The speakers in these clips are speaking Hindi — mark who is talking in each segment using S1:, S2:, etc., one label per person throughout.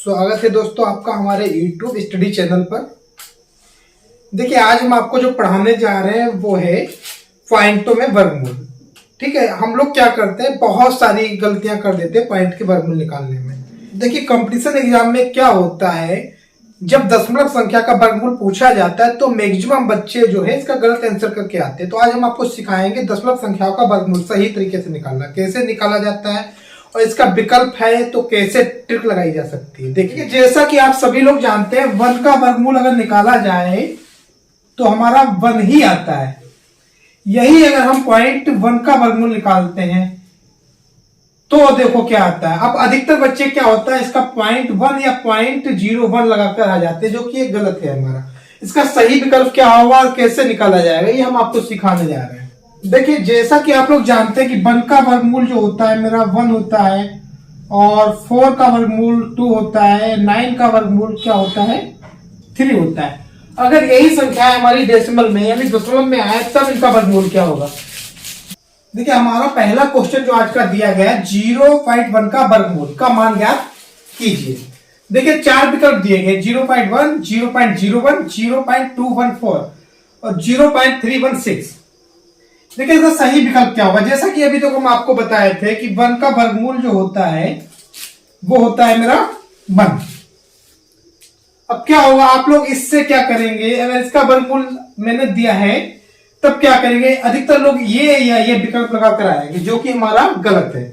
S1: स्वागत है दोस्तों आपका हमारे YouTube स्टडी चैनल पर। देखिए आज हम आपको जो पढ़ाने जा रहे हैं वो है पॉइंटों में वर्गमूल। ठीक है, हम लोग क्या करते हैं, बहुत सारी गलतियां कर देते हैं पॉइंट के वर्गमूल निकालने में। देखिए कंपटीशन एग्जाम में क्या होता है, जब दशमलव संख्या का वर्गमूल पूछा जाता है तो मैक्सिमम बच्चे जो है इसका गलत आंसर करके आते हैं। तो आज हम आपको सिखाएंगे दशमलव संख्याओं का वर्गमूल सही तरीके से निकालना, कैसे निकाला जाता है और इसका विकल्प है तो कैसे ट्रिक लगाई जा सकती है। देखिए जैसा कि आप सभी लोग जानते हैं, 1 का वर्गमूल अगर निकाला जाए तो हमारा 1 ही आता है। यही अगर हम पॉइंट 1 का वर्गमूल निकालते हैं तो देखो क्या आता है। अब अधिकतर बच्चे क्या होता है, इसका पॉइंट 1 या .01 लगाकर आ जाते हैं, जो कि ये गलत है। हमारा इसका सही विकल्प क्या होगा और कैसे निकाला जाएगा, ये हम आपको सिखाने जा रहे हैं। देखिए जैसा कि आप लोग जानते हैं कि 1 का वर्गमूल जो होता है मेरा 1 होता है, और 4 का वर्गमूल 2 होता है, 9 का वर्गमूल क्या होता है 3 होता है। अगर यही संख्या हमारी डेसिमल में यानी दशमलव में आए तब इनका वर्गमूल क्या होगा। देखिए हमारा पहला क्वेश्चन जो आज का दिया गया है, 0.1 का वर्गमूल का मान ज्ञात कीजिए। देखिए 4 विकल्प दिए गए, 0.1, 0.01, 0.214 और 0.316। देखिए इसका सही विकल्प क्या होगा। जैसा कि अभी तक हम आपको बताए थे कि 1 का वर्गमूल जो होता है वो होता है मेरा 1। अब क्या होगा, आप लोग इससे क्या करेंगे, अगर इसका वर्गमूल मैंने दिया है तब क्या करेंगे, अधिकतर लोग ये या ये विकल्प लगा कर आएंगे, जो कि हमारा गलत है।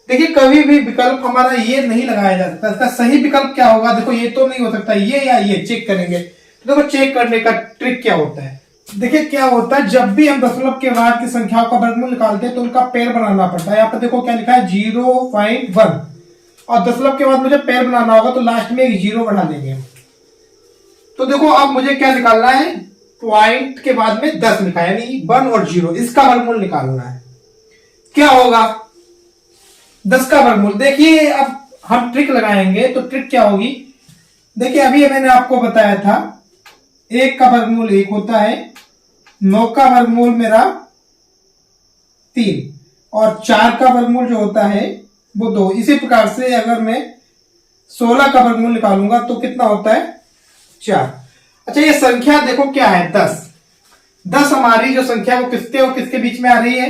S1: देखिए कभी भी विकल्प हमारा ये नहीं लगाया जा सकता। इसका सही विकल्प क्या होगा, देखो ये तो नहीं हो सकता, ये या ये चेक करेंगे। तो देखो चेक करने का ट्रिक क्या होता है। देखिए क्या होता है, जब भी हम दशमलव के बाद की संख्याओं का वर्गमूल निकालते हैं तो उनका पैर बनाना पड़ता है। यहाँ पर देखो क्या लिखा है 0.1, और दशमलव के बाद मुझे पैर बनाना होगा तो लास्ट में एक 0 बढ़ा देंगे। तो देखो अब मुझे क्या निकालना है, पॉइंट के बाद में 10 लिखा है, यानी 1 और 0, इसका वर्गमूल निकालना है। क्या होगा 10 का वर्गमूल। देखिए अब हम ट्रिक लगाएंगे तो ट्रिक क्या होगी। देखिए अभी मैंने आपको बताया था 1 का वर्गमूल 1 होता है, 9 का वर्गमूल मेरा 3 और 4 का वर्गमूल जो होता है वो 2। इसी प्रकार से अगर मैं 16 का वर्गमूल निकालूंगा तो कितना होता है 4। अच्छा ये संख्या देखो क्या है 10 हमारी जो संख्या वो किसके और किसके बीच में आ रही है,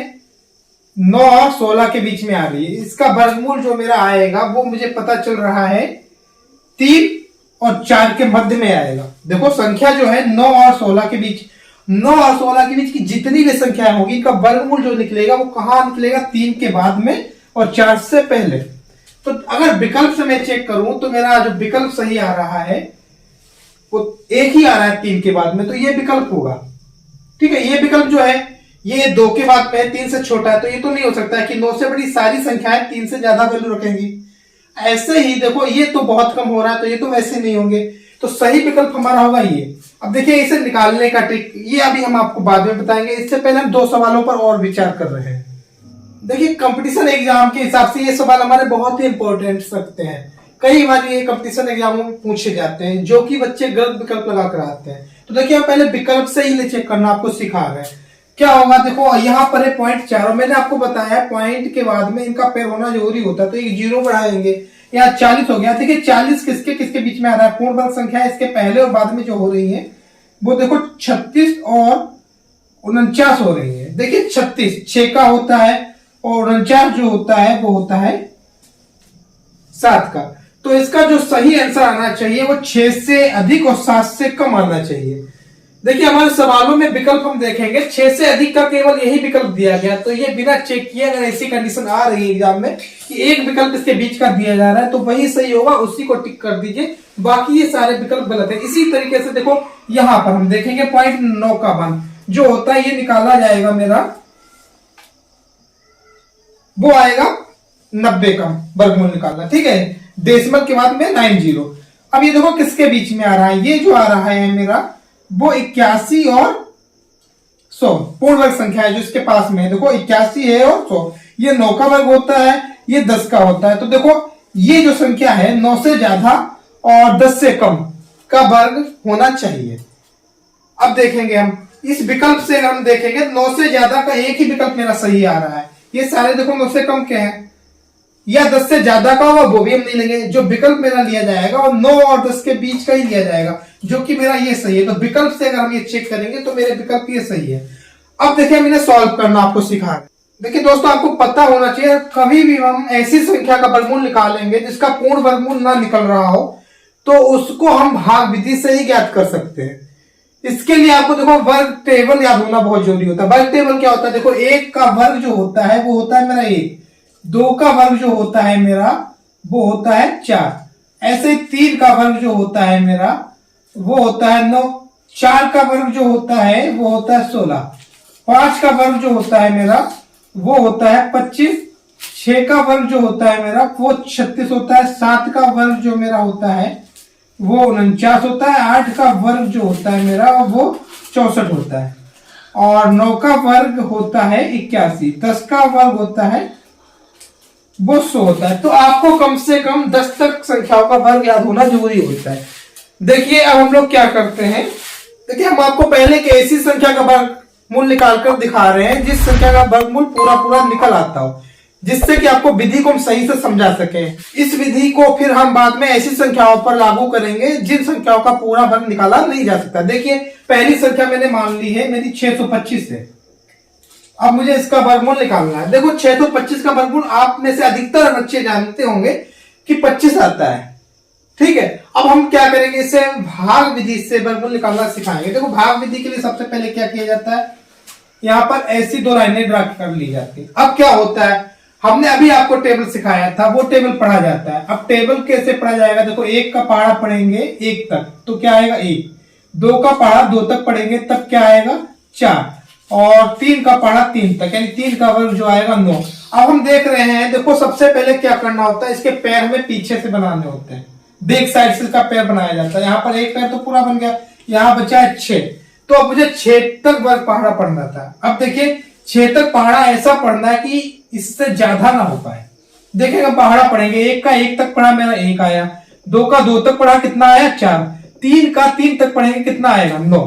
S1: 9 और 16 के बीच में आ रही है। इसका वर्गमूल जो मेरा आएगा वो मुझे पता चल रहा है 3 और 4 के मध्य में आएगा। देखो संख्या जो है 9 और 16 के बीच, 9 और 16 के बीच की जितनी भी संख्या होगी इनका वर्गमूल जो निकलेगा वो कहां निकलेगा, 3 के बाद में और 4 से पहले। तो अगर विकल्प से मैं चेक करूं तो मेरा जो विकल्प सही आ रहा है वो 1 ही आ रहा है 3 के बाद में, तो ये विकल्प होगा। ठीक है, ये विकल्प जो है ये 2 के बाद में है, 3 से छोटा है, तो ये तो नहीं हो सकता है कि 9 से बड़ी सारी संख्याएं 3 से ज्यादा वैल्यू रखेंगी। ऐसे ही देखो ये तो बहुत कम हो रहा है तो ये तो वैसे नहीं होंगे, तो सही विकल्प हमारा होगा ये। अब देखिए इसे निकालने का ट्रिक ये अभी हम आपको बाद में बताएंगे। इससे पहले हम 2 सवालों पर और विचार कर रहे हैं। देखिए कंपटीशन एग्जाम के हिसाब से ये सवाल हमारे बहुत ही इंपॉर्टेंट सकते हैं। कई बार ये कंपटीशन एग्जामों में पूछे जाते हैं जो कि बच्चे गलत विकल्प लगा कर आते हैं। तो देखिए हम पहले विकल्प से ही चेक करना आपको सिखा रहे हैं। क्या होगा, देखो यहाँ पर है पॉइंट 4 और मैंने आपको बताया पॉइंट के बाद में इनका पैर होना जरूरी होता है, तो एक 0 बढ़ाएंगे, यहाँ 40 हो गया। देखिए 40 किसके किसके बीच में आ रहा है, पूर्ण वर्ग संख्या है, इसके पहले और बाद में जो हो रही है वो देखो 36 और 49 हो रही है। देखिए 36 6 का होता है और 49 जो होता है वो होता है 7 का। तो इसका जो सही आंसर आना चाहिए वो 6 से अधिक और 7 से कम आना चाहिए। देखिए हमारे सवालों में विकल्प हम देखेंगे 6 से अधिक का केवल यही विकल्प दिया गया, तो ये बिना चेक किए अगर ऐसी कंडीशन आ रही है एग्जाम में कि एक विकल्प इसके बीच का दिया जा रहा है तो वही सही होगा, उसी को टिक कर दीजिए, बाकी ये सारे विकल्प गलत है। इसी तरीके से देखो यहां पर हम देखेंगे पॉइंट 9 का मान जो होता है ये निकाला जाएगा मेरा, वो आएगा 90 का वर्गमूल निकालना। ठीक है, डेसिमल के बाद में 90। अब ये देखो किसके बीच में आ रहा है, ये जो आ रहा है मेरा वो 81 और 100 पूर्ण वर्ग संख्या है जो इसके पास में है। देखो 81 है और 100, ये 9 का वर्ग होता है, ये 10 का होता है। तो देखो ये जो संख्या है 9 से ज्यादा और 10 से कम का वर्ग होना चाहिए। अब देखेंगे हम इस विकल्प से, हम देखेंगे 9 से ज्यादा का एक ही विकल्प मेरा सही आ रहा है। ये सारे देखो 9 से कम के हैं, या 10 से ज्यादा का होगा वो भी हम नहीं लेंगे। जो विकल्प मेरा लिया जाएगा और 9 और 10 के बीच का ही लिया जाएगा, जो कि मेरा ये सही है। तो विकल्प से अगर हम ये चेक करेंगे तो मेरे विकल्प ये सही है। अब देखिए हम इन्हें सॉल्व करना आपको सिखा रहे। देखिए दोस्तों, आपको पता होना चाहिए कभी भी हम ऐसी संख्या का वर्गमूल निकालेंगे जिसका पूर्ण वर्गमूल ना निकल रहा हो तो उसको हम भाग विधि से ही ज्ञात कर सकते हैं। इसके लिए आपको देखो वर्ग टेबल याद होना बहुत जरूरी होता है। वर्ग टेबल क्या होता है, देखो 1 का वर्ग जो होता है वो होता है मेरा 1, 2 का वर्ग जो होता है मेरा वो होता है 4, ऐसे 3 का वर्ग जो होता है मेरा वो होता है 9, 4 का वर्ग जो होता है वो होता है 16, 5 का वर्ग जो होता है मेरा वो होता है 25, 6 का वर्ग जो होता है मेरा वो 36 होता है, 7 का वर्ग जो मेरा होता है वो 49 होता है, 8 का वर्ग जो होता है मेरा वो 64 होता है, और 9 का वर्ग होता है 81, 10 का वर्ग होता है वो 100 होता है। तो आपको कम से कम 10 तक संख्याओं का वर्ग याद होना जरूरी होता है। देखिए अब हम लोग क्या करते हैं, देखिए हम आपको पहले एक ऐसी संख्या का वर्गमूल निकाल कर दिखा रहे हैं जिस संख्या का वर्गमूल पूरा पूरा निकल आता हो, जिससे कि आपको विधि को हम सही से समझा सके। इस विधि को फिर हम बाद में ऐसी संख्याओं पर लागू करेंगे जिन संख्याओं का पूरा वर्ग निकाला नहीं जा सकता। देखिए पहली संख्या मैंने मान ली है मेरी 625 है। अब मुझे इसका वर्गमूल निकालना है। देखो 625 का वर्गमूल आप में से अधिकतर बच्चे जानते होंगे कि 25 आता है, ठीक है। अब हम क्या करेंगे, इसे भाग विधि से वर्गमूल निकालना सिखाएंगे। देखो भाग विधि के लिए सबसे पहले क्या किया जाता है, यहाँ पर ऐसी 2 लाइनें ड्रा कर ली जाती है। अब क्या होता है, हमने अभी आपको टेबल सिखाया था, वो टेबल पढ़ा जाता है। अब टेबल कैसे पढ़ा जाएगा, देखो 1 का पहाड़ा पढ़ेंगे 1 तक तो क्या आएगा 1, 2 का पहाड़ा 2 तक पढ़ेंगे तब क्या आएगा 4, और 3 का पहाड़ा 3 तक, यानी 3 का वर्ग जो आएगा 9। अब हम देख रहे हैं, देखो सबसे पहले क्या करना होता है, इसके पैर हमें पीछे से बनाने होते हैं, बैक साइड से इसका पैर बनाया जाता है। यहाँ पर एक पैर तो पूरा बन गया, यहाँ बचा है 6, तो अब मुझे 6 तक वर्ग पहाड़ा पढ़ना था। अब देखिए 6 तक पहाड़ा ऐसा पढ़ना है कि इससे ज्यादा ना हो पाए। देखिए हम पहाड़ा पढ़ेंगे, 1 का 1 तक पढ़ा मेरा 1 आया, 2 का 2 तक पढ़ा कितना आया 4, 3 का 3 तक पढ़ेंगे कितना आएगा 9।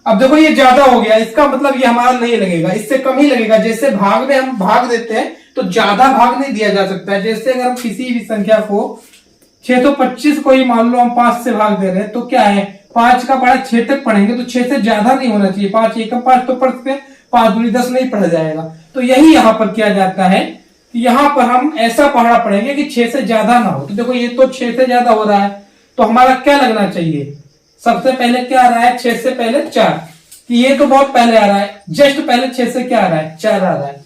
S1: अब देखो ये ज्यादा हो गया, इसका मतलब ये हमारा नहीं लगेगा, इससे कम ही लगेगा। जैसे भाग में हम भाग देते हैं तो ज्यादा भाग नहीं दिया जा सकता है। जैसे अगर हम किसी भी संख्या को 625 को ही मान लो हम 5 से भाग दे रहे हैं तो क्या है, 5 का पहाड़ा 6 तक पढ़ेंगे तो 6 से ज्यादा नहीं होना चाहिए। 5 एकम 5 तो पढ़ सकते हैं, 5 दूनी 10 नहीं पढ़ा जाएगा। तो यही यहाँ पर किया जाता है कि यहाँ पर हम ऐसा पहाड़ा पढ़ेंगे कि 6 से ज्यादा ना हो। तो देखो ये तो 6 से ज्यादा हो रहा है, तो हमारा क्या लगना चाहिए, सबसे पहले क्या आ रहा है 6 से पहले 4, कि ये तो बहुत पहले आ रहा है, जस्ट पहले 6 से क्या आ रहा है 4 आ रहा है,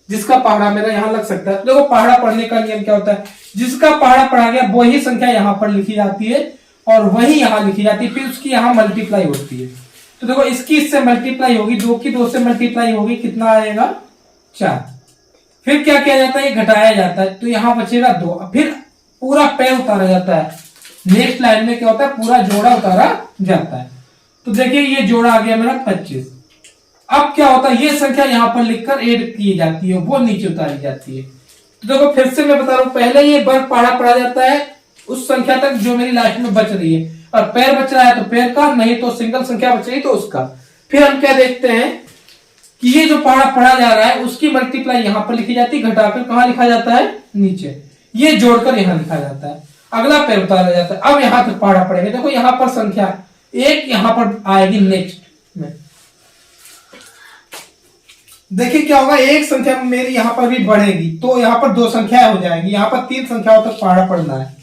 S1: जिसका पहाड़ा मेरा यहाँ लग सकता है। तो देखो पहाड़ा पढ़ने का नियम क्या होता है, जिसका पहाड़ा पढ़ा गया वही संख्या यहाँ पर लिखी जाती है और वही यहाँ लिखी जाती है, फिर उसकी यहाँ मल्टीप्लाई होती है। तो देखो इसकी इससे मल्टीप्लाई होगी, 2 की 2 से मल्टीप्लाई होगी, कितना आएगा 4। फिर क्या किया जाता है, घटाया जाता है तो यहाँ बचेगा 2, फिर पूरा पैर उतारा जाता है। नेक्स्ट लाइन में क्या होता है, पूरा जोड़ा उतारा जाता है। तो देखिए ये जोड़ा आ गया मेरा 25। अब क्या होता है, ये संख्या यहाँ पर लिखकर ऐड की जाती है, वो नीचे उतारी जाती है। तो देखो फिर से मैं बता रहा हूं, पहले ये वर्ग पहाड़ा पढ़ा जाता है उस संख्या तक जो मेरी लास्ट में बच रही है, और पैर बच रहा है तो पैर का, नहीं तो सिंगल संख्या बच रही तो उसका। फिर हम क्या देखते हैं कि ये जो पहाड़ा पढ़ा जा रहा है उसकी मल्टीप्लाई यहाँ पर लिखी जाती है, घटाकर कहाँ लिखा जाता है नीचे, ये जोड़कर यहाँ लिखा जाता है, अगला पैर उतारा जाता है। अब यहाँ तक पहाड़ा पड़ेगा, देखो यहाँ पर संख्या 1 यहाँ पर आएगी नेक्स्ट में। देखिए क्या होगा, एक संख्या मेरी यहाँ पर भी बढ़ेगी तो यहाँ पर 2 संख्याएं हो जाएंगी, यहाँ पर 3 संख्याओं तक पहाड़ा पढ़ना है।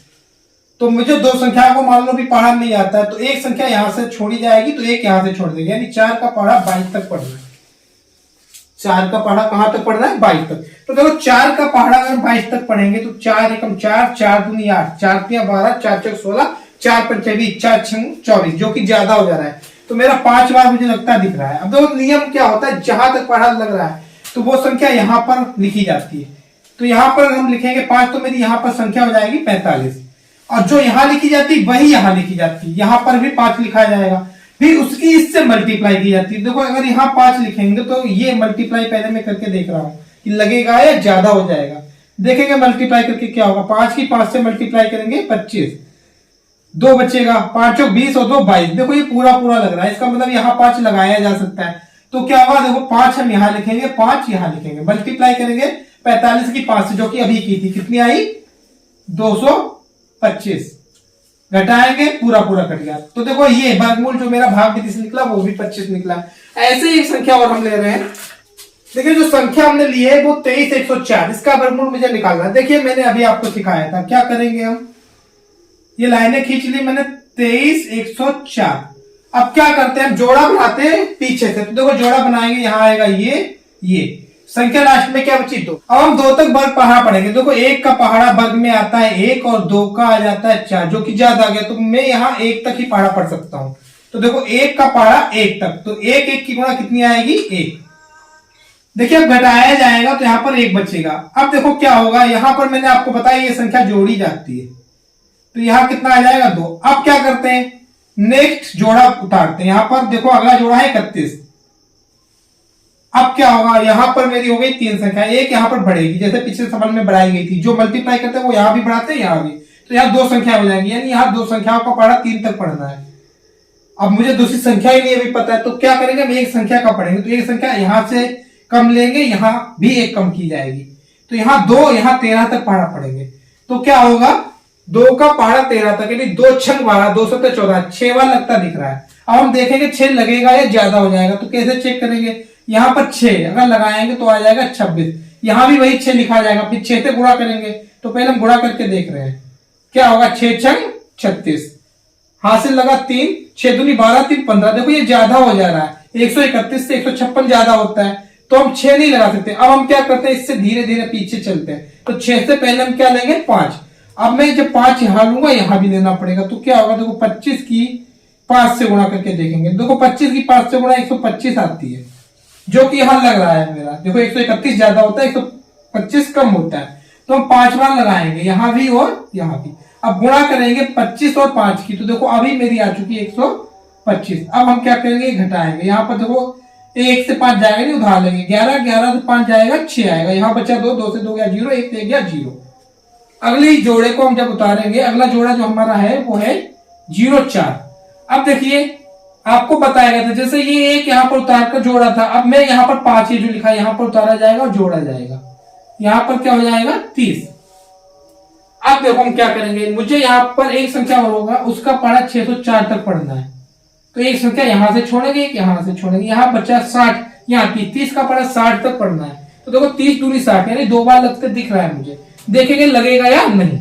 S1: तो मुझे 2 संख्याओं को मान लो भी पहाड़ा नहीं आता है तो एक संख्या यहाँ से छोड़ी जाएगी तो एक यहाँ से छोड़ देगी, यानी 4 का पहाड़ा 22 तक पढ़ना है। 4 का पहाड़ा कहां तक पढ़ना है 22 तक। तो देखो 4 का पहाड़ा अगर 22 तक पढ़ेंगे तो 4 एकम 4, 4 दूनी 8, 4 तिया 12, 4 चौक 16, 4 पंचे 20, 4 छंग 24, जो कि ज्यादा हो जा रहा है। तो मेरा 5 बार मुझे लगता दिख रहा है। अब देखो नियम क्या होता है, जहां तक पहाड़ा लग रहा है तो वो संख्या यहाँ पर लिखी जाती है। तो यहाँ पर हम लिखेंगे 5 तो मेरी यहाँ पर संख्या हो जाएगी 45, और जो यहाँ लिखी जाती है वही यहाँ लिखी जाती है, यहाँ पर भी 5 लिखा जाएगा, फिर उसकी इससे मल्टीप्लाई की जाती है। देखो अगर यहाँ 5 लिखेंगे तो ये मल्टीप्लाई पहले मैं करके देख रहा हूँ कि लगेगा या ज्यादा हो जाएगा। देखेंगे मल्टीप्लाई करके क्या होगा, 5 की 5 से मल्टीप्लाई करेंगे 25, 2 बचेगा, 5 20 और 2 22। देखो ये पूरा पूरा लग रहा है, इसका मतलब यहाँ 5 लगाया जा सकता है। तो क्या होगा, देखो 5 हम यहां लिखेंगे, 5 यहां लिखेंगे, मल्टीप्लाई करेंगे 45 की 5 से, जो कि अभी की थी, कितनी आई 225, घटाएंगे पूरा पूरा कट गया। तो देखो ये वर्गमूल जो मेरा भाग 30 निकला वो भी 25 निकला। ऐसे ही एक संख्या और हम ले रहे हैं। देखिए जो संख्या हमने ली है वो 23,104, इसका वर्गमूल मुझे निकालना है। देखिए मैंने अभी आपको सिखाया था, क्या करेंगे हम, ये लाइनें खींच ली मैंने 23,104। अब क्या करते हैं, हम जोड़ा बनाते हैं पीछे से। तो देखो जोड़ा बनाएंगे, यहां आएगा ये संख्या लास्ट में क्या बची 2। अब हम 2 तक वर्ग पहाड़ा पढ़ेंगे। देखो 1 का पहाड़ा वर्ग में आता है 1 और 2 का आ जाता है 4, जो कि ज्यादा आ गया, तो मैं यहाँ 1 तक ही पहाड़ा पढ़ सकता हूं। तो देखो 1 का पहाड़ा 1 तक, तो 1 की गुणा कितनी आएगी 1। देखिए अब घटाया जाएगा तो यहां पर 1 बचेगा। अब देखो क्या होगा, यहां पर मैंने आपको बताया ये संख्या जोड़ी जाती है, तो यहां कितना आ जाएगा 2। अब क्या करते हैं, नेक्स्ट जोड़ा उतारते हैं। यहां पर देखो अगला जोड़ा है 31। अब क्या होगा, यहां पर मेरी हो गई 3 संख्या, एक यहां पर बढ़ेगी, जैसे पिछले सवाल में बढ़ाई गई थी। जो मल्टीप्लाई करते हैं वो यहां भी बढ़ाते हैं, यहां भी, तो यहां 2 संख्या हो जाएंगी, यानी यहां 2 संख्याओं का पढ़ा 3 तक पढ़ना है। अब मुझे दूसरी संख्या ही नहीं अभी पता है, तो क्या करेंगे, हम एक संख्या का पढ़ेंगे। तो एक संख्या यहां से कम लेंगे, यहां भी एक कम की जाएगी, तो यहां 2, यहां 13 तक पढ़ा पढ़ेंगे। तो क्या होगा, 2 का पहाड़ा 13 तक, यानी 2 छंग 12, 2 7 14, 6 बार लगता दिख रहा है। अब हम देखेंगे 6 लगेगा या ज्यादा हो जाएगा, तो कैसे चेक करेंगे, यहाँ पर 6 अगर लगाएंगे तो आ जाएगा 26, यहां भी वही 6 लिखा जाएगा, फिर 6 से गुणा करेंगे। तो पहले हम गुणा करके देख रहे हैं, क्या होगा, 6 छंग 36, हासिल लगा 3, 6 दूनी 12, 3 15। देखो ये ज्यादा हो जा रहा है, 131 से 156 ज्यादा होता है, तो हम 6 नहीं लगा सकते। अब हम क्या करते हैं, इससे धीरे धीरे पीछे चलते हैं। तो 6 से पहले हम क्या लेंगे 5। अब मैं जब 5 यहां लूंगा, यहां भी लेना पड़ेगा, तो क्या होगा, देखो 25 की 5 से गुणा करके देखेंगे। देखो 25 की 5 से गुणा 125 आती है, जो कि यहां लग रहा है मेरा। देखो 131 ज्यादा होता है, 125 कम होता है, तो हम 5 बार लगाएंगे, यहां भी और यहां भी। अब गुणा करेंगे 25 और 5 की, तो देखो अभी मेरी आ चुकी है 125। अब हम क्या करेंगे, घटाएंगे। यहाँ पर देखो 1 से 5 जाएगा नहीं, उधार लेंगे, 11, 11 से 5 जाएगा 6 आएगा, यहाँ बचा 2, 2 से 2 गया 0, 1 से गया 0। अगली जोड़े को हम जब उतारेंगे, अगला जोड़ा जो हमारा है वो है 0,4। अब देखिए आपको बताया गया था, जैसे ये एक यहाँ पर उतार कर जोड़ा था, अब मैं यहाँ पर 5 ये जो लिखा है यहाँ पर उतारा जाएगा और जोड़ा जाएगा, यहाँ पर क्या हो जाएगा 30। अब देखो हम क्या करेंगे, मुझे यहाँ पर एक संख्या और होगा, उसका पढ़ा 604 तक पढ़ना है, तो एक संख्या यहां से छोड़ेंगे, एक यहां से छोड़ेंगे, यहाँ बचा 60, यहाँ 30 का पढ़ा 60 तक पढ़ना है। तो देखो 30 दूनी 60, यानी 2 बार लगते दिख रहा है मुझे, देखेंगे लगेगा या नहीं।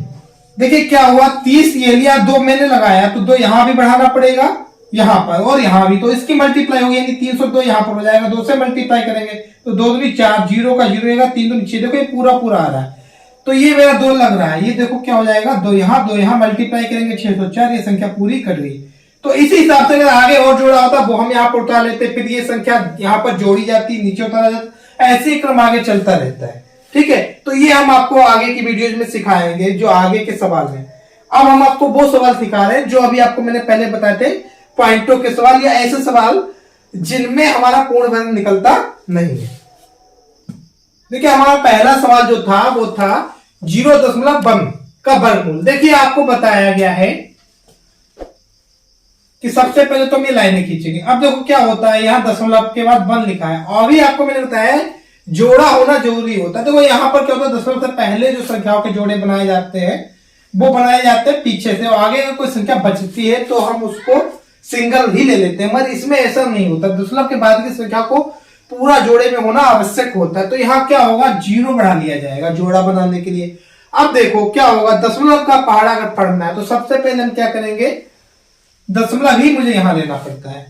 S1: देखिए क्या हुआ, 30 ये लिया, 2 मैंने लगाया, तो 2 यहां भी बढ़ाना पड़ेगा, यहां पर और यहां भी, तो इसकी मल्टीप्लाई होगी, यानी 302 यहां पर हो जाएगा। 2 से मल्टीप्लाई करेंगे तो 2 दूनी 4, 0 का 0 रहेगा, 3 दूनी 6, देखो ये पूरा पूरा आ रहा है, तो ये मेरा 2 लग रहा है। ये देखो क्या हो जाएगा, 2 यहां मल्टीप्लाई करेंगे 604, ये संख्या पूरी कट गई। तो इसी हिसाब से अगर आगे और जोड़ा होता वो हम यहाँ पर उतार लेते, फिर ये संख्या यहाँ पर जोड़ी जाती, नीचे उतारा जाता, ऐसे क्रम आगे चलता रहता है। ठीक है, तो ये हम आपको आगे की वीडियोज में सिखाएंगे, जो आगे के सवाल हैं। अब हम आपको वो सवाल सिखा रहे हैं जो अभी आपको मैंने पहले बताए थे, पॉइंटों के सवाल, या ऐसे सवाल जिनमें हमारा पूर्ण वर्ग निकलता नहीं है। देखिए हमारा पहला सवाल जो था वो था 0.1 का वर्गमूल। देखिए आपको बताया गया है कि सबसे पहले तो हम ये लाइनें खींचेंगे। अब देखो क्या होता है, यहाँ दशमलव के बाद 1 लिखा है, और भी आपको मैंने बताया जोड़ा होना जरूरी होता है। देखो यहाँ पर क्या होता है, दशमलव से पहले जो संख्याओं के जोड़े बनाए जाते हैं वो बनाए जाते हैं पीछे से, और आगे अगर कोई संख्या बचती है तो हम उसको सिंगल ही ले लेते हैं, मगर इसमें ऐसा नहीं होता। दशमलव के बाद की संख्या को पूरा जोड़े में होना आवश्यक होता है। तो यहाँ क्या होगा, 0 बढ़ा लिया जाएगा जोड़ा बनाने के लिए। अब देखो क्या होगा, दशमलव का पहाड़ा अगर पढ़ना है तो सबसे पहले हम क्या करेंगे, दशमलव ही मुझे यहां लेना पड़ता है।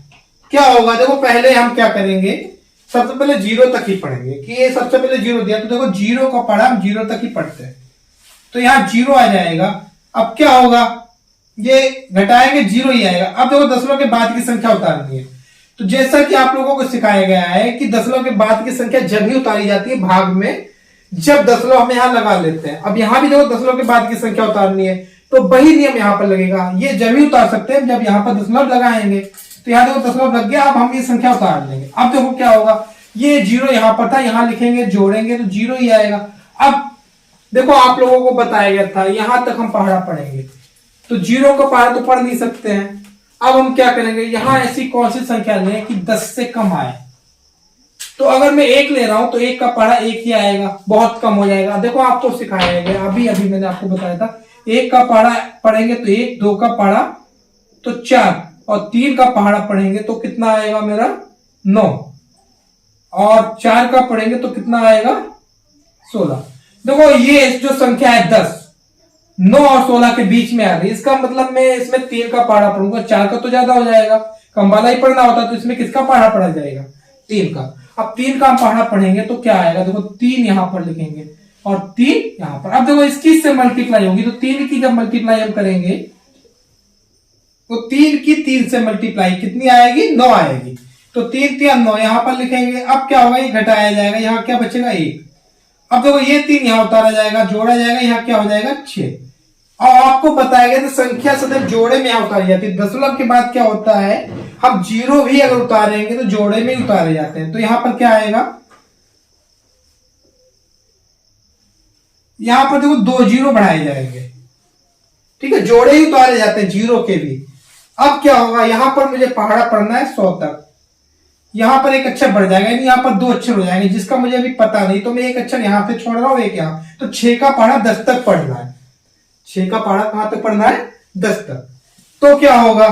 S1: क्या होगा, देखो पहले हम क्या करेंगे, सबसे पहले 0 तक ही पढ़ेंगे, कि ये सबसे पहले 0 दिया, तो देखो 0 का पढ़ा हम 0 तक ही पढ़ते हैं, तो यहाँ 0 आ जाएगा। अब क्या होगा, ये घटाएंगे 0 ही आएगा। अब देखो दशमलव के बाद की संख्या उतारनी है, तो जैसा कि आप लोगों को सिखाया गया है कि दशमलव के बाद की संख्या जब ही उतारी जाती है भाग में, जब दशमलव हम यहाँ लगा लेते हैं। अब यहाँ भी देखो दशमलव के बाद की संख्या उतारनी है, तो वही नियम यहाँ पर लगेगा। ये जब ही उतार सकते हैं जब यहाँ पर दशमलव लगाएंगे, तो यहाँ देखो दशमलव लग गया, अब हम ये संख्या उतार लेंगे। अब देखो क्या होगा, ये 0 यहाँ पर था, यहाँ लिखेंगे जोड़ेंगे तो 0 ही आएगा। अब देखो आप लोगों को बताया गया था यहां तक हम पहाड़ा पढ़ेंगे, तो 0 का पहाड़ा तो पढ़ नहीं सकते हैं। अब हम क्या करेंगे, यहां ऐसी कौन सी संख्या लें कि 10 से कम आए, तो अगर मैं एक ले रहा हूं तो एक का पहाड़ा एक ही आएगा, बहुत कम हो जाएगा। देखो आपको सिखाया गया, अभी अभी मैंने आपको बताया था, एक का पहाड़ा पढ़ेंगे तो एक, दो का पहाड़ा तो 4, और 3 का पहाड़ा पढ़ेंगे तो कितना आएगा मेरा 9, और 4 का पढ़ेंगे तो कितना आएगा 16। देखो ये जो संख्या है 10, 9 और 16 के बीच में आ गई, इसका मतलब मैं इसमें 3 का पहाड़ा पढ़ूंगा, 4 का तो ज्यादा हो जाएगा, कम वाला ही पढ़ना होता, तो इसमें किसका पहाड़ा पढ़ा जाएगा 3 का। अब 3 का पहाड़ा पढ़ेंगे तो क्या आएगा, देखो 3 यहां पर लिखेंगे और 3 यहां पर। अब देखो इसकी से मल्टीप्लाई होगी, तो 3 की जब मल्टीप्लाई हम करेंगे तो 3 की 3 से मल्टीप्लाई कितनी आएगी 9 आएगी, तो 3 3 9 यहां पर लिखेंगे। अब क्या होगा, ये घटाया जाएगा, यहां क्या बचेगा 1। अब देखो ये 3 यहां उतारा जाएगा, जोड़ा जाएगा, यहां क्या हो जाएगा 6। और आपको बताया गया तो संख्या सदैव जोड़े में यहां उतारी जाती है। दशमलव के बाद क्या होता है, हम जीरो भी अगर उतारेंगे तो जोड़े में ही उतारे जाते हैं। तो यहां पर क्या आएगा, यहां पर देखो 2 जीरो बढ़ाए जाएंगे, ठीक है, जोड़े ही उतारे जाते हैं जीरो के भी। अब क्या होगा, यहां पर मुझे पहाड़ा पढ़ना है 100 तक, यहां पर एक अक्षर बढ़ जाएगा, यानी यहां पर 2 अक्षर हो जाएंगे जिसका मुझे अभी पता नहीं, तो मैं एक अक्षर यहां से छोड़ रहा हूं, एक यहां, तो 6 का पहाड़ा 10 तक पढ़ना है। 6 का पहाड़ा कहां तक पढ़ना है 10 तक। तो क्या होगा,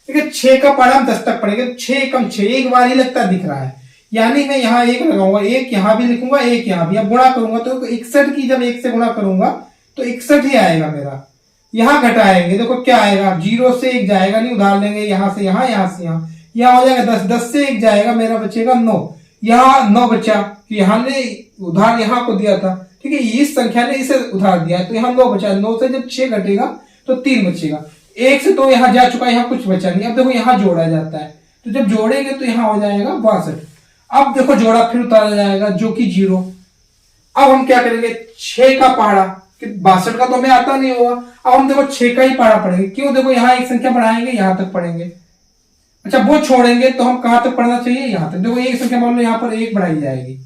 S1: देखिए 6 का पहाड़ा हम 10 तक पढ़ेंगे, 6 कम 6 एक बार ही लगता दिख रहा है, यानी मैं यहां एक लगाऊंगा, एक यहां भी लिखूंगा, एक यहां भी। अब गुणा करूंगा तो 61 की जब 1 से गुणा करूंगा तो 61 ही आएगा मेरा। यहां घटाएंगे, देखो क्या आएगा, 0 से 1 जाएगा नहीं, उधार लेंगे यहां से यहां, यहां से यहां, यहां हो जाएगा 10, 10 से 1 जाएगा, मेरा बचेगा 9, यहां 9 बचा, कि यहां ने उधार यहां को दिया था, ठीक है, इस संख्या ने इसे उधार दिया है, तो यहां 9 बचा, 9 से जब 6 घटेगा तो 3 बचेगा, 1 से तो यहां जा चुका है, यहां कुछ बचा नहीं। अब देखो यहां जोड़ा जाता है, तो जब जोड़ेंगे तो यहां हो जाएगा 62। अब देखो जोड़ा फिर उतारा जाएगा जो कि 0। अब हम क्या करेंगे, 6 का पहाड़ा, 62 का तो हमें आता नहीं होगा, अब हम देखो 6 का ही पहाड़ा पढ़ेंगे। क्यों, देखो यहां एक संख्या बढ़ाएंगे, यहां तक पढ़ेंगे, अच्छा वो छोड़ेंगे तो हम कहां तक पढ़ना चाहिए, यहां तक। देखो एक संख्या मान लो यहां पर 1 बढ़ाई जाएगी,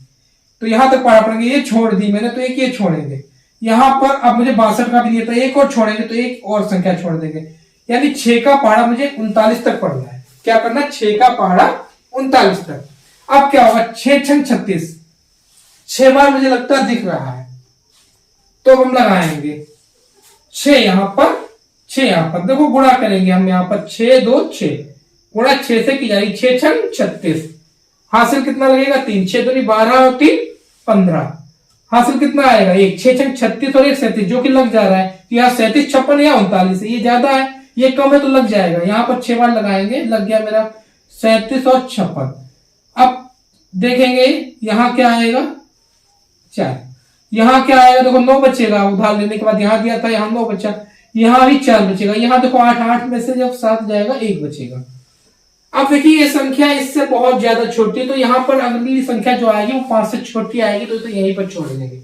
S1: तो यहां तक पढ़ा पड़ेंगे, ये छोड़ दी मैंने तो एक ये छोड़ेंगे, यहां पर अब मुझे 62 का भी दिया था, एक और छोड़ेंगे तो एक और संख्या छोड़ देंगे, यानी 6 का पहाड़ा मुझे 39 तक पढ़ना है। क्या करना है, 6 का पहाड़ा 39 तक। अब क्या होगा, 6 छंग 36, 6 बार मुझे लगता दिख रहा है, तो हम लगाएंगे 6 यहां पर, 6 यहां पर, देखो गुणा करेंगे हम यहां पर, 6 2 6, गुणा 6 से की जाएगी, 6 छंग 36, हासिल कितना लगेगा 3, 6 दूनी 12 और 3 15, हासिल कितना आएगा 1, 6 छंग 36 और 1 37, जो कि लग जा रहा है, तो यहाँ 37 56 या 39 है, ये ज्यादा है ये कम है तो लग जाएगा, यहाँ पर 6 बार लगाएंगे, लग गया मेरा 37 और 56। अब देखेंगे यहां क्या आएगा 4, यहां क्या आएगा, देखो 9 बचेगा, उधार लेने के बाद यहां दिया था, यहां 9 बचा, यहां भी 4 बचेगा, यहां देखो 8 8 में से जब 7 जाएगा 1 बचेगा। अब देखिए ये संख्या इससे बहुत ज्यादा छोटी है, तो यहां पर अगली संख्या जो आएगी वो 5 से छोटी आएगी, तो यहीं पर छोड़ देंगे,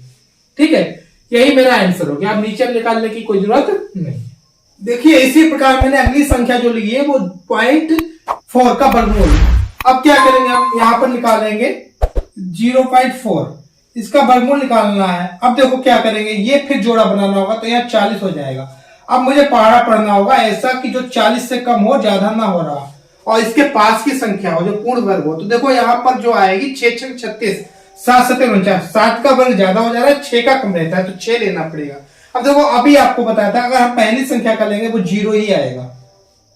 S1: ठीक है, यही मेरा आंसर हो गया। अब नीचे निकालने की कोई जरूरत नहीं। देखिए इसी प्रकार मैंने अगली संख्या जो ली है वो 0.4 का वर्गमूल। अब क्या करेंगे, हम यहां पर निकालेंगे 0.4, इसका वर्गमूल निकालना है। अब देखो क्या करेंगे, ये फिर जोड़ा बनाना होगा, तो यहाँ 40 हो जाएगा। अब मुझे पहाड़ा पढ़ना होगा ऐसा कि जो 40 से कम हो, ज्यादा ना हो रहा, और इसके पास की संख्या हो जो पूर्ण वर्ग हो। तो देखो यहाँ पर जो आएगी 6 छंग 36, 7 7 49, 7 का वर्ग ज्यादा हो जा रहा है, 6 का कम रहता है, तो 6 लेना पड़ेगा। अब देखो अभी आपको बताया था, अगर हम पहली संख्या का लेंगे वो 0 ही आएगा,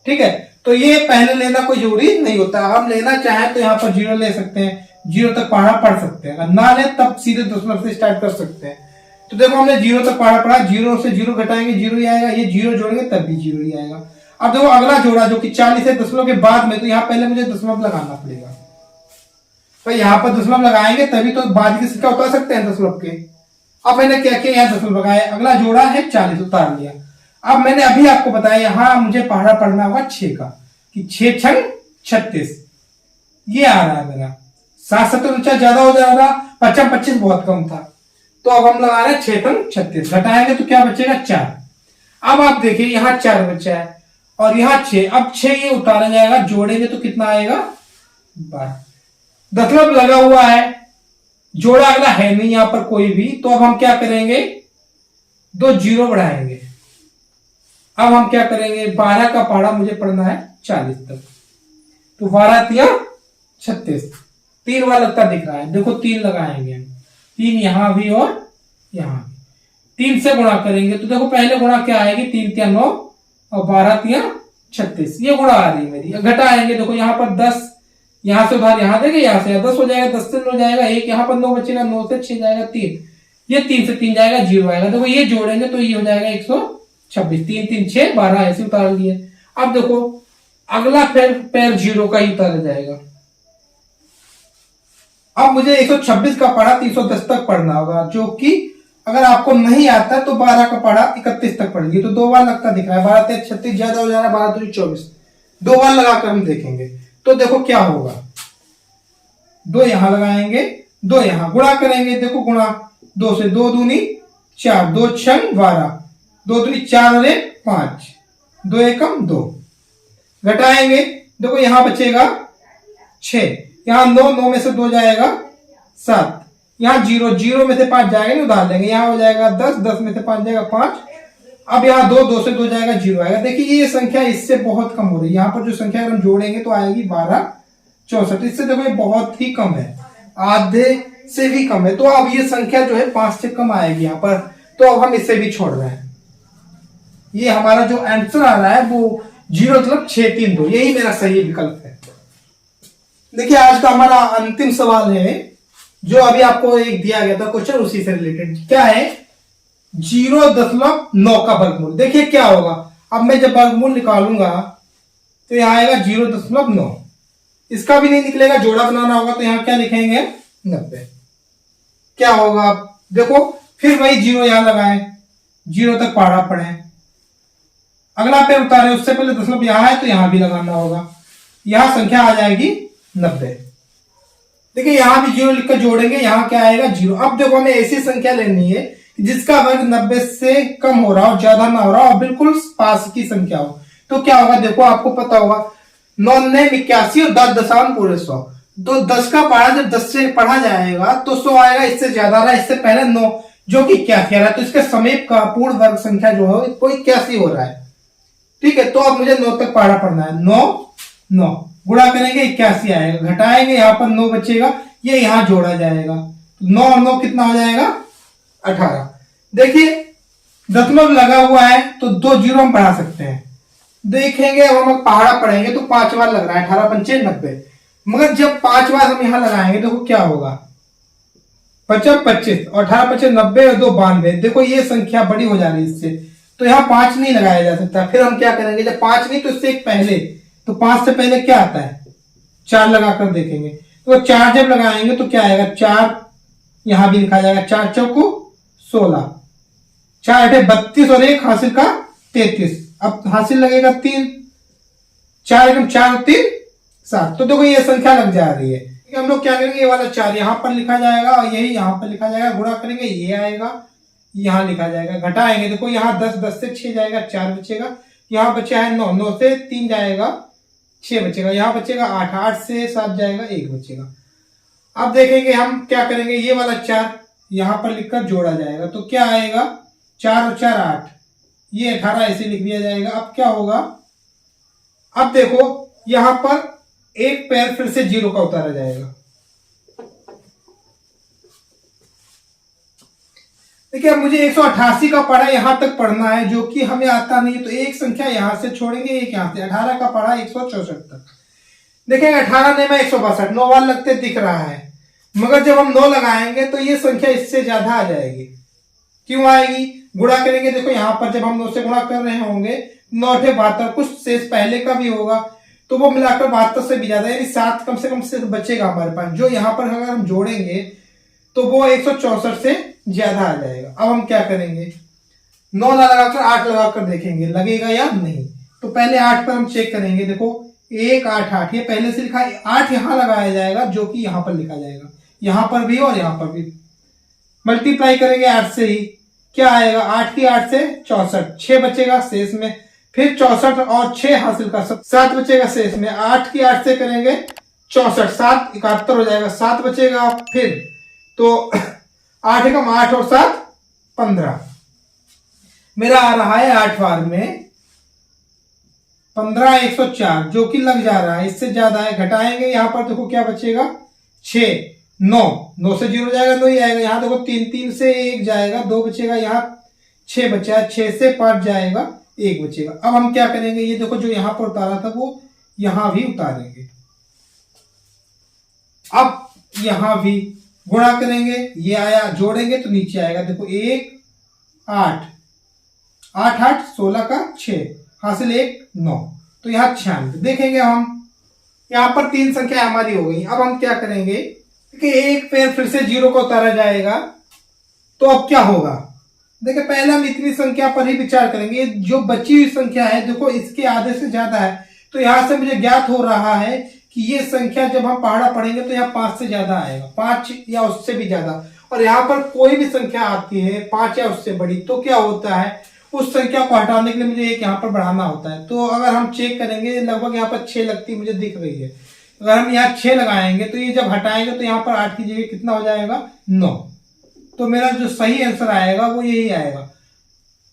S1: ठीक है, तो ये पहले लेना कोई जरूरी नहीं होता, हम लेना चाहें तो यहाँ पर 0 ले सकते हैं, 0 तक पहाड़ा पढ़ सकते हैं, अगर ना ले तब सीधे दशमलव से स्टार्ट कर सकते हैं। तो देखो हमने 0 तक पहाड़ा पढ़ा, 0 से 0 घटाएंगे 0 ही आएगा, ये 0 जोड़ेंगे तब भी 0 ही आएगा। अब देखो अगला जोड़ा जो कि 40 है दशमलव के बाद में, तो यहाँ पहले मुझे दशमलव लगाना पड़ेगा, तो यहाँ पर दशमलव लगाएंगे तभी तो बाद की संख्या उतार सकते हैं दशमलव के। अब मैंने क्या किया, यहाँ दशमलव लगाया, अगला जोड़ा है 40 उतार लिया। अब मैंने अभी आपको बताया यहाँ मुझे पहाड़ा पढ़ना होगा 6 का, कि 6 छंग 36, ये आ रहा है मेरा, 7 7 49 ज्यादा हो जा रहा, 55 25 बहुत कम था, तो अब हम लगा रहे हैं 6 छंग 36, घटाएंगे तो क्या बचेगा 4। अब आप देखिए यहाँ 4 बचा है और यहाँ 6, अब 6 ये उतारा जाएगा, जोड़ेंगे तो कितना आएगा 12, दशमलव लगा हुआ है, जोड़ा अगला है नहीं यहां पर कोई भी, तो अब हम क्या करेंगे 2 जीरो बढ़ाएंगे। अब हम क्या करेंगे, 12 का पहाड़ा मुझे पढ़ना है 40 तक, तो 12 तिया 36। 3 बार लगता दिख रहा है, देखो 3 लगाएंगे हम, 3 यहां भी और यहां भी। 3 से गुणा करेंगे तो देखो पहले गुणा क्या आएगी, 3 3 9 और 12 3 36, ये गुणा आ रही है मेरी। घटाएंगे देखो यहाँ पर 10, यहां से उधार यहां देंगे, यहां से 10 हो जाएगा, 10 से 9 जाएगा 1, यहाँ पर 9 बचेगा, 9 से 6 जाएगा 3, ये 3 से 3 जाएगा 0 आएगा। देखो ये जोड़ेंगे तो ये हो जाएगा 126, 3 3 6 12 ऐसे उतार लिए। अब देखो अगला पैर 0 का ही उतारा जाएगा। अब मुझे 126 का पढ़ा 310 तक पढ़ना होगा, जो कि अगर आपको नहीं आता तो 12 का पढ़ा 31 तक पढ़ लीजिए। तो 2 बार लगता दिख रहा है, 12 3 36 ज्यादा हो जा रहा है, 12 3 24, 2 बार लगाकर हम देखेंगे तो देखो क्या होगा। 2 यहां लगाएंगे, 2 यहां, गुणा करेंगे, देखो गुणा 2 से 2 दूनी 4, 2 6 12, 2 दूनी 4 और 1 5, 2 एकम 2। घटाएंगे, देखो यहां बचेगा 6, यहां 9, 9 में से 2 जाएगा 7, यहाँ 0, 0 में से 5 जाएगा, नहीं उधार लेंगे, यहाँ हो जाएगा 10, 10 में से 5 जाएगा 5। अब यहाँ 2, 2 से 2 जाएगा 0 आएगा। देखिए ये संख्या इससे बहुत कम हो रही है, यहाँ पर जो संख्या अगर हम जोड़ेंगे तो आएगी 12 64। इससे देखो ये बहुत ही कम है, आधे से भी कम है। तो अब ये संख्या जो है 5 से कम आएगी यहाँ पर, तो अब हम इसे भी छोड़ रहे हैं। ये हमारा जो आंसर आ रहा है वो 0.632, यही मेरा सही विकल्प है। देखिए आज का हमारा अंतिम सवाल है, जो अभी आपको एक दिया गया था क्वेश्चन, उसी से रिलेटेड। क्या है, 0.9 का वर्गमूल। देखिए क्या होगा, अब मैं जब वर्गमूल निकालूंगा तो यहां आएगा 0.9, इसका भी नहीं निकलेगा, जोड़ा बनाना होगा तो यहां क्या लिखेंगे 90। क्या होगा, देखो फिर वही 0 यहां लगाएं, 0 तक पढ़ा पढ़े, अगला पे उतारे, उससे पहले दशमलव यहां है तो यहां भी लगाना होगा, यहां संख्या आ जाएगी 90। देखिए यहां भी 0 लिखकर जोड़ेंगे, यहां क्या आएगा 0। अब देखो हमें ऐसी संख्या लेनी है जिसका वर्ग 90 से कम हो रहा हो, ज्यादा ना हो रहा हो, बिल्कुल पास की संख्या हो। तो क्या होगा, देखो आपको पता होगा 9 9 81 और 10 दशमलव पूरे 100। तो 10 का पढ़ा जब 10 से पढ़ा जाएगा तो 100 आएगा, इससे ज्यादा रहा, इससे पहले 9 जो कि 81 आ रहा है, तो इसके समीप का पूर्ण वर्ग संख्या जो है कोई 81 हो रहा है। ठीक है, तो अब मुझे 9 तक पढ़ा पढ़ना है। 9 9 गुणा करेंगे 81 आएगा, घटाएंगे यहाँ पर 9 बचेगा, ये यहां जोड़ा जाएगा, 9 और 9 कितना हो जाएगा 18। देखिए दशमलव लगा हुआ है तो 2 0 हम बढ़ा सकते हैं। देखेंगे अब हम पहाड़ा पढ़ेंगे तो 5 बार लग रहा है, 18 पंचे 90, मगर जब 5 बार हम यहां लगाएंगे देखो क्या होगा, 55 25 और 18 25 90 और 2 92। देखो ये संख्या बड़ी हो जा रही है इससे, तो यहाँ 5 नहीं लगाया जा सकता। फिर हम क्या करेंगे, जब 5 नहीं तो इससे एक पहले, तो 5 से पहले क्या आता है 4 लगाकर देखेंगे। तो 4 जब लगाएंगे तो क्या आएगा, 4 यहां भी लिखा जाएगा, 4 चौको 16, 4 8 32 और 1 हासिल का 33। अब हासिल लगेगा 3, 4 एकम 4 और 3 7। तो देखो ये संख्या लग जा रही है। हम लोग क्या करेंगे, ये वाला 4 यहां पर लिखा जाएगा और यही यहां पर लिखा जाएगा, गुणा करेंगे ये आएगा, यहां लिखा जाएगा। घटाएंगे देखो यहां 10 10 से 6 जाएगा, 4 बचेगा, यहां बचा है 9 9 से 3 जाएगा, 6 बचेगा, यहां बचेगा 8 8 से 7 जाएगा, 1 बचेगा। अब देखेंगे हम क्या करेंगे, ये वाला 4 यहां पर लिखकर जोड़ा जाएगा, तो क्या आएगा 4 और 4 8, ये 18 ऐसे लिख दिया जाएगा। अब क्या होगा, अब देखो यहां पर एक पैर फिर से 0 का उतारा जाएगा। देखिए अब मुझे 188 का पढ़ा यहां तक पढ़ना है, जो कि हमें आता नहीं है, तो एक संख्या यहां से छोड़ेंगे, एक यहां से। 18 का पढ़ा 164 तक। देखेंगे 18 ने में 162, 9 बार लगते दिख रहा है, मगर जब हम 9 लगाएंगे तो ये संख्या इससे ज्यादा आ जाएगी। क्यों आएगी, गुणा करेंगे, देखो यहां पर जब हम 9 से गुणा कर रहे होंगे 9 8 72, कुछ शेष पहले का भी होगा, तो वो मिलाकर 72 से भी ज्यादा, यानी 7 कम से कम से बचेगा हमारे पास, जो यहाँ पर अगर हम जोड़ेंगे तो वो 164 से ज्यादा आ जाएगा। अब हम क्या करेंगे, 9 ना लगाकर 8 लगाकर देखेंगे लगेगा या नहीं। तो पहले 8 पर हम चेक करेंगे, देखो 1 8 8, ये पहले से लिखा है, 8 यहां लगाया जाएगा, जो कि यहां पर लिखा जाएगा, यहां पर भी और यहां पर भी। मल्टीप्लाई करेंगे 8 से ही, क्या आएगा, 8 की 8 से 64, 6 बचेगा शेष में, फिर 64 और 6 हासिल का 7 बचेगा शेष में। 8 की 8 से करेंगे 64, 7 71 हो जाएगा, 7 बचेगा, फिर तो 8 एकम 8 और 7 15, मेरा आ रहा है 8 बार में 15 104 जो कि लग जा रहा है, इससे ज्यादा है। घटाएंगे यहाँ पर देखो क्या बचेगा, 6 9 9 से 0 जाएगा 9 ही आएगा। यहाँ देखो 3 3 से 1 जाएगा 2 बचेगा, यहाँ 6 बचा, 6 से 5 जाएगा 1 बचेगा। अब हम क्या करेंगे, ये देखो जो यहाँ पर उतारा था वो यहाँ भी उतारेंगे। अब यहां भी गुणा करेंगे, ये आया, जोड़ेंगे तो नीचे आएगा देखो 1 8 8 8 16 का 6 हासिल 1 9, तो यहाँ 96। देखेंगे हम यहाँ पर 3 संख्या हमारी हो गई। अब हम क्या करेंगे कि एक पेड़ फिर से 0 को उतारा जाएगा, तो अब क्या होगा, देखिए पहले हम इतनी संख्या पर ही विचार करेंगे। जो बची हुई संख्या है देखो इसके आधे से ज्यादा है, तो यहां से मुझे ज्ञात हो रहा है कि ये संख्या जब हम पहाड़ा पढ़ेंगे तो यहाँ 5 से ज्यादा आएगा, 5 या उससे भी ज्यादा। और यहाँ पर कोई भी संख्या आती है 5 या उससे बड़ी, तो क्या होता है, उस संख्या को हटाने के लिए मुझे एक यहाँ पर बढ़ाना होता है। तो अगर हम चेक करेंगे लगभग यहाँ पर 6 लगती मुझे दिख रही है। अगर हम यहाँ 6 लगाएंगे तो ये जब हटाएंगे तो यहाँ पर 8 की जगह कितना हो जाएगा 9। तो मेरा जो सही आंसर आएगा वो यही आएगा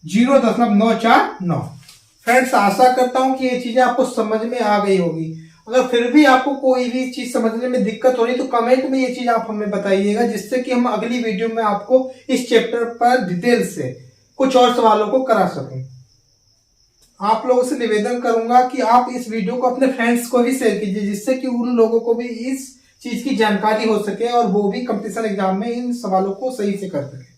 S1: 0.949। फ्रेंड्स आशा करता हूं कि ये चीजें आपको समझ में आ गई होगी। अगर फिर भी आपको कोई भी चीज समझने में दिक्कत हो रही तो कमेंट में ये चीज आप हमें बताइएगा, जिससे कि हम अगली वीडियो में आपको इस चैप्टर पर डिटेल से कुछ और सवालों को करा सकें। आप लोगों से निवेदन करूंगा कि आप इस वीडियो को अपने फ्रेंड्स को भी शेयर कीजिए, जिससे कि उन लोगों को भी इस चीज की जानकारी हो सके और वो भी कंपटीशन एग्जाम में इन सवालों को सही से कर सके।